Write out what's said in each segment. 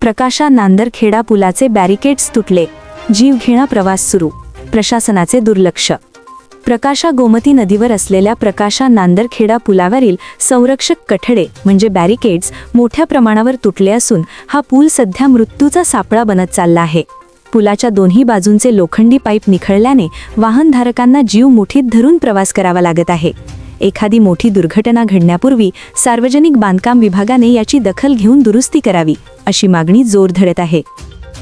प्रकाशा नांदरखेडा पुलाचे बॅरिकेड्स तुटले, जीवघेणा प्रवास सुरू, प्रशासनाचे दुर्लक्ष। प्रकाशा गोमती नदीवर असलेल्या प्रकाशा नांदरखेडा पुलावरील संरक्षक कठडे म्हणजे बॅरिकेड्स मोठ्या प्रमाणावर तुटले असून हा पूल सध्या मृत्यूचा सापळा बनत चालला आहे। पुलाच्या दोन्ही बाजूंचे लोखंडी पाईप निखळल्याने वाहनधारकांना जीव मुठीत धरून प्रवास करावा लागत आहे। एखादी मोठी दुर्घटना घडण्यापूर्वी सार्वजनिक बांधकाम विभागाने याची दखल घेऊन दुरुस्ती करावी अशी मागणी जोर धरत आहे।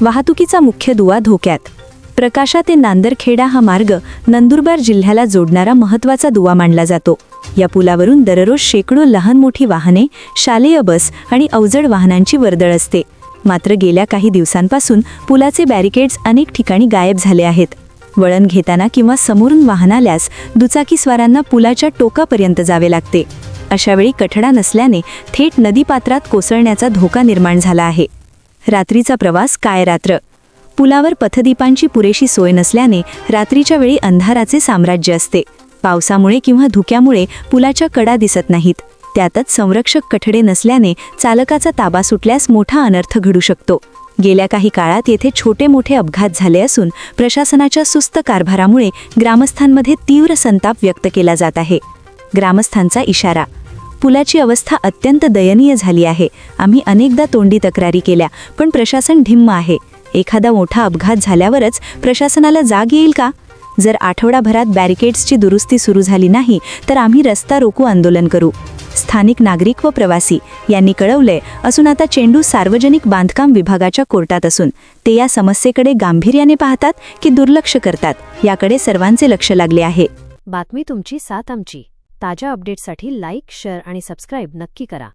वाहतुकीचा मुख्य दुवा धोक्यात। प्रकाशा ते नांदरखेडा हा मार्ग नंदुरबार जिल्ह्याला जोडणारा महत्त्वाचा दुवा मानला जातो। या पुलावरून दररोज शेकडो लहान मोठी वाहने, शालेय बस आणि अवजड वाहनांची वर्दळ असते। मात्र गेल्या काही दिवसांपासून पुलाचे बॅरिकेड्स अनेक ठिकाणी गायब झाले आहेत। वळण घेताना किंवा समोरून वाहन आल्यास दुचाकीस्वारांना पुलाच्या टोकापर्यंत जावे लागते। अशावेळी कठडा नसल्याने थेट नदीपात्रात कोसळण्याचा धोका निर्माण झाला आहे। रात्रीचा प्रवास काय रात्र। पुलावर पथदीपांची पुरेशी सोय नसल्याने रात्रीच्या वेळी अंधाराचे साम्राज्य असते। पावसामुळे किंवा धुक्यामुळे पुलाच्या कडा दिसत नाहीत। त्यातच संरक्षक कठडे नसल्याने चालकाचा ताबा सुटल्यास मोठा अनर्थ घडू शकतो। गेल्या काही काळात येथे छोटे मोठे अपघात झाले असून प्रशासनाच्या सुस्त कारभारामुळे ग्रामस्थांमध्ये तीव्र संताप व्यक्त केला जात आहे। ग्रामस्थांचा इशारा। पुलाची अवस्था अत्यंत दयनीय झाली आहे। आम्ही अनेकदा तोंडी तक्रारी केल्या, पण प्रशासन ढिम्म आहे। एखादा मोठा अपघात झाल्यावरच प्रशासनाला जाग येईल का? जर आठवडाभरात बॅरिकेड्सची दुरुस्ती सुरू झाली नाही तर आम्ही रस्ता रोको आंदोलन करू। स्थानिक नागरिक व प्रवासी यांनी कळवले असून आता चेंडू सार्वजनिक बांधकाम विभागाच्या कोर्टात असून ते या समस्येकडे गांभीर्याने पाहतात की दुर्लक्ष करतात याकडे सर्वांचे लक्ष लागले आहे। बातमी तुमची साथ आमची। ताज्या अपडेट्ससाठी लाईक, शेअर आणि सबस्क्राईब नक्की करा।